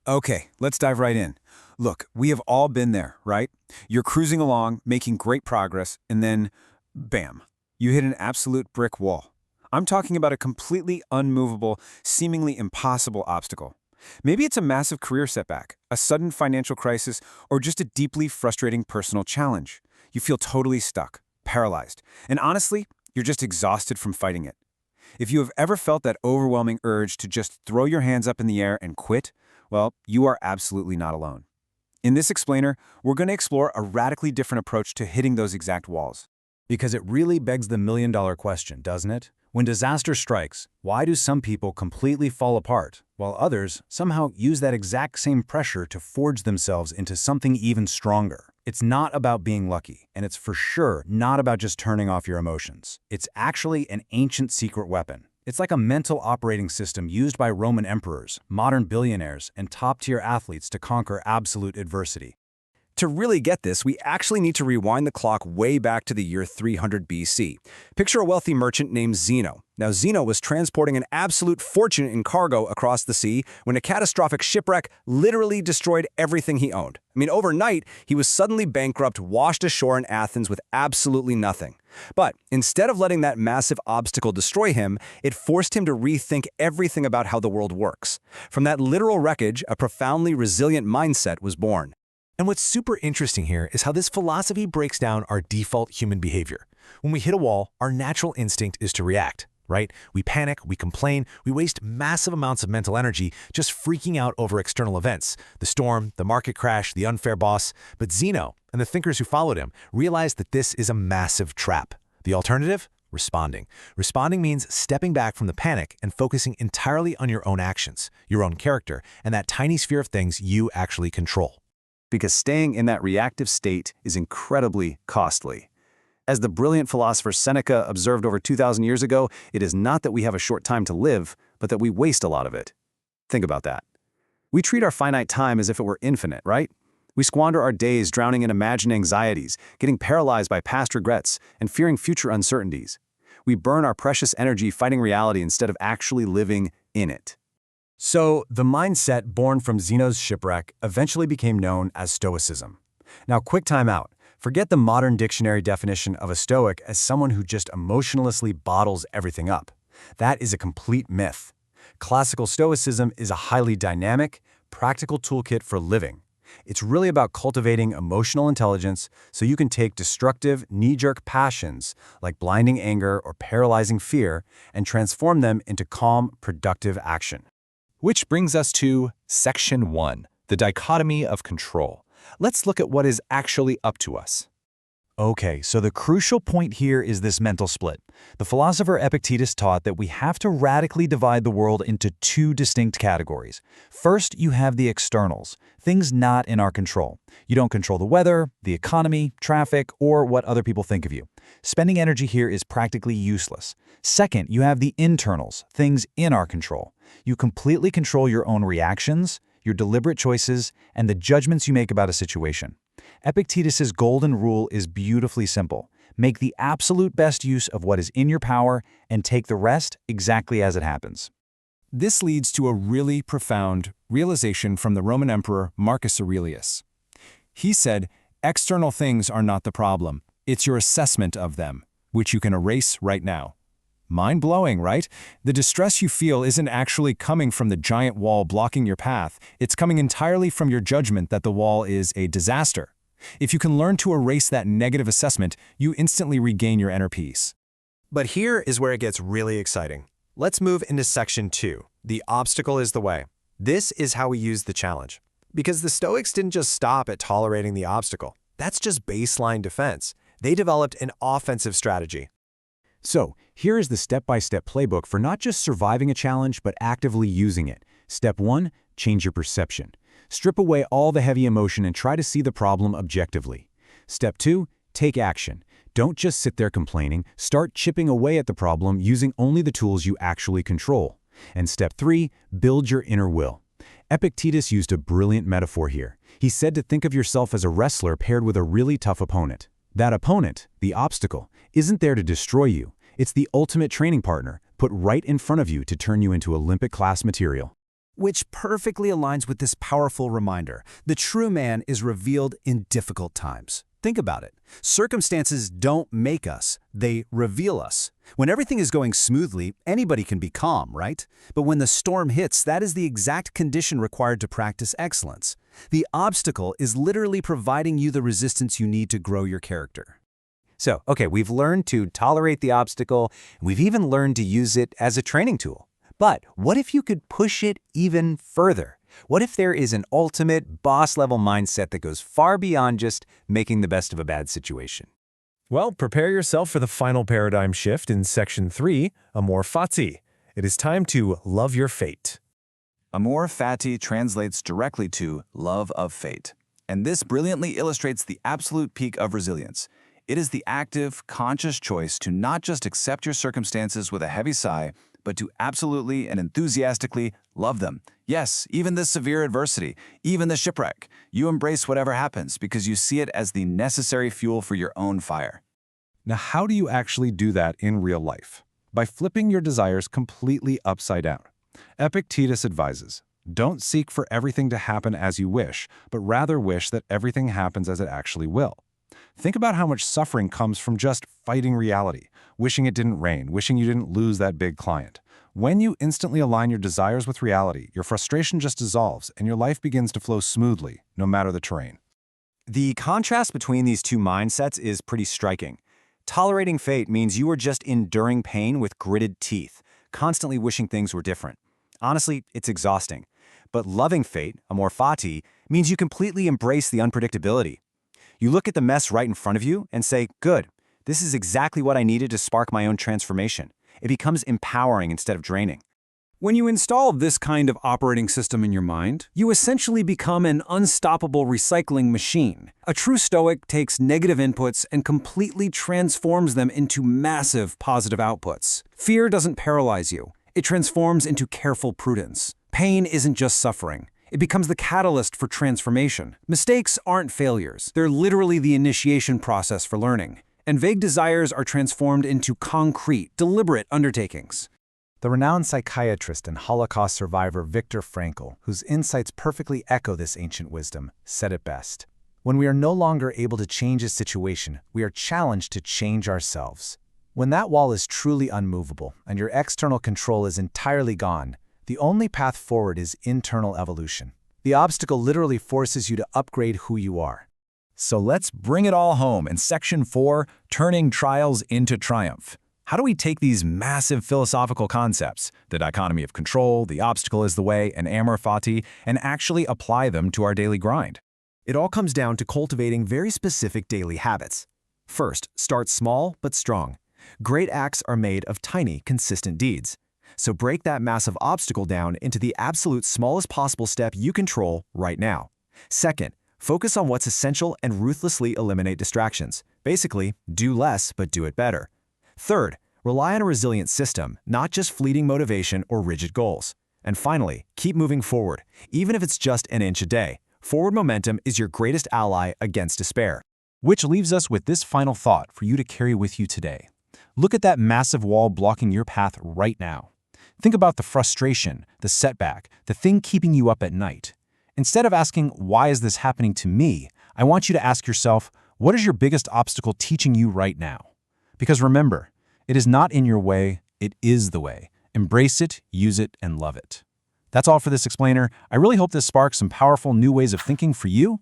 Okay, let's dive right in. Look, we have all been there, right? You're cruising along, making great progress, and then, bam, you hit an absolute brick wall. I'm talking about a completely unmovable, seemingly impossible obstacle. Maybe it's a massive career setback, a sudden financial crisis, or just a deeply frustrating personal challenge. You feel totally stuck, paralyzed, and honestly, you're just exhausted from fighting it. If you have ever felt that overwhelming urge to just throw your hands up in the air and quit, well, you are absolutely not alone. In this explainer, we're going to explore a radically different approach to hitting those exact walls. Because it really begs the million-dollar question, doesn't it? When disaster strikes, why do some people completely fall apart, while others somehow use that exact same pressure to forge themselves into something even stronger? It's not about being lucky, and it's for sure not about just turning off your emotions. It's actually an ancient secret weapon. It's like a mental operating system used by Roman emperors, modern billionaires, and top-tier athletes to conquer absolute adversity. To really get this, we actually need to rewind the clock way back to the year 300 BC. Picture a wealthy merchant named Zeno. Now, Zeno was transporting an absolute fortune in cargo across the sea when a catastrophic shipwreck literally destroyed everything he owned. Overnight, he was suddenly bankrupt, washed ashore in Athens with absolutely nothing. But instead of letting that massive obstacle destroy him, it forced him to rethink everything about how the world works. From that literal wreckage, a profoundly resilient mindset was born. And what's super interesting here is how this philosophy breaks down our default human behavior. When we hit a wall, our natural instinct is to react, right? We panic, we complain, we waste massive amounts of mental energy just freaking out over external events, the storm, the market crash, the unfair boss. But Zeno and the thinkers who followed him realized that this is a massive trap. The alternative? Responding. Responding means stepping back from the panic and focusing entirely on your own actions, your own character, and that tiny sphere of things you actually control. Because staying in that reactive state is incredibly costly. As the brilliant philosopher Seneca observed over 2,000 years ago, it is not that we have a short time to live, but that we waste a lot of it. Think about that. We treat our finite time as if it were infinite, right? We squander our days drowning in imagined anxieties, getting paralyzed by past regrets, and fearing future uncertainties. We burn our precious energy fighting reality instead of actually living in it. So, the mindset born from Zeno's shipwreck eventually became known as Stoicism. Now, quick time out. Forget the modern dictionary definition of a Stoic as someone who just emotionlessly bottles everything up. That is a complete myth. Classical Stoicism is a highly dynamic, practical toolkit for living. It's really about cultivating emotional intelligence so you can take destructive, knee-jerk passions like blinding anger or paralyzing fear and transform them into calm, productive action. Which brings us to Section 1, the dichotomy of control. Let's look at what is actually up to us. Okay, so the crucial point here is this mental split. The philosopher Epictetus taught that we have to radically divide the world into two distinct categories. First, you have the externals, things not in our control. You don't control the weather, the economy, traffic, or what other people think of you. Spending energy here is practically useless. Second, you have the internals, things in our control. You completely control your own reactions, your deliberate choices, and the judgments you make about a situation. Epictetus's golden rule is beautifully simple. Make the absolute best use of what is in your power and take the rest exactly as it happens. This leads to a really profound realization from the Roman Emperor Marcus Aurelius. He said, "External things are not the problem. It's your assessment of them, which you can erase right now." Mind-blowing, right? The distress you feel isn't actually coming from the giant wall blocking your path. It's coming entirely from your judgment that the wall is a disaster. If you can learn to erase that negative assessment, you instantly regain your inner peace. But here is where it gets really exciting. Let's move into Section 2. The obstacle is the way. This is how we use the challenge. Because the Stoics didn't just stop at tolerating the obstacle. That's just baseline defense. They developed an offensive strategy. So, here is the step-by-step playbook for not just surviving a challenge, but actively using it. Step 1, change your perception. Strip away all the heavy emotion and try to see the problem objectively. Step 2, take action. Don't just sit there complaining. Start chipping away at the problem using only the tools you actually control. And step 3, build your inner will. Epictetus used a brilliant metaphor here. He said to think of yourself as a wrestler paired with a really tough opponent. That opponent, the obstacle, isn't there to destroy you. It's the ultimate training partner, put right in front of you to turn you into Olympic-class material. Which perfectly aligns with this powerful reminder. The true man is revealed in difficult times. Think about it. Circumstances don't make us, they reveal us. When everything is going smoothly, anybody can be calm, right? But when the storm hits, that is the exact condition required to practice excellence. The obstacle is literally providing you the resistance you need to grow your character. So, okay, we've learned to tolerate the obstacle, and we've even learned to use it as a training tool. But what if you could push it even further? What if there is an ultimate boss-level mindset that goes far beyond just making the best of a bad situation? Well, prepare yourself for the final paradigm shift in Section 3, Amor Fati. It is time to love your fate. Amor Fati translates directly to love of fate. And this brilliantly illustrates the absolute peak of resilience. It is the active, conscious choice to not just accept your circumstances with a heavy sigh, but to absolutely and enthusiastically love them. Yes, even this severe adversity, even the shipwreck. You embrace whatever happens because you see it as the necessary fuel for your own fire. Now, how do you actually do that in real life? By flipping your desires completely upside down. Epictetus advises, don't seek for everything to happen as you wish, but rather wish that everything happens as it actually will. Think about how much suffering comes from just fighting reality, wishing it didn't rain, wishing you didn't lose that big client. When you instantly align your desires with reality, your frustration just dissolves and your life begins to flow smoothly, no matter the terrain. The contrast between these two mindsets is pretty striking. Tolerating fate means you are just enduring pain with gritted teeth, constantly wishing things were different. Honestly, it's exhausting. But loving fate, amor fati, means you completely embrace the unpredictability. You look at the mess right in front of you and say, good, this is exactly what I needed to spark my own transformation. It becomes empowering instead of draining. When you install this kind of operating system in your mind, you essentially become an unstoppable recycling machine. A true Stoic takes negative inputs and completely transforms them into massive positive outputs. Fear doesn't paralyze you. It transforms into careful prudence. Pain isn't just suffering. It becomes the catalyst for transformation. Mistakes aren't failures. They're literally the initiation process for learning. And vague desires are transformed into concrete, deliberate undertakings. The renowned psychiatrist and Holocaust survivor Viktor Frankl, whose insights perfectly echo this ancient wisdom, said it best. When we are no longer able to change a situation, we are challenged to change ourselves. When that wall is truly unmovable and your external control is entirely gone, the only path forward is internal evolution. The obstacle literally forces you to upgrade who you are. So let's bring it all home in Section 4, Turning Trials into Triumph. How do we take these massive philosophical concepts, the dichotomy of control, the obstacle is the way, and amor fati, and actually apply them to our daily grind? It all comes down to cultivating very specific daily habits. First, start small but strong. Great acts are made of tiny, consistent deeds. So break that massive obstacle down into the absolute smallest possible step you control right now. Second, focus on what's essential and ruthlessly eliminate distractions. Basically, do less but do it better. Third, rely on a resilient system, not just fleeting motivation or rigid goals. And finally, keep moving forward, even if it's just an inch a day. Forward momentum is your greatest ally against despair. Which leaves us with this final thought for you to carry with you today. Look at that massive wall blocking your path right now. Think about the frustration, the setback, the thing keeping you up at night. Instead of asking, why is this happening to me? I want you to ask yourself, what is your biggest obstacle teaching you right now? Because remember, it is not in your way, it is the way. Embrace it, use it, and love it. That's all for this explainer. I really hope this sparks some powerful new ways of thinking for you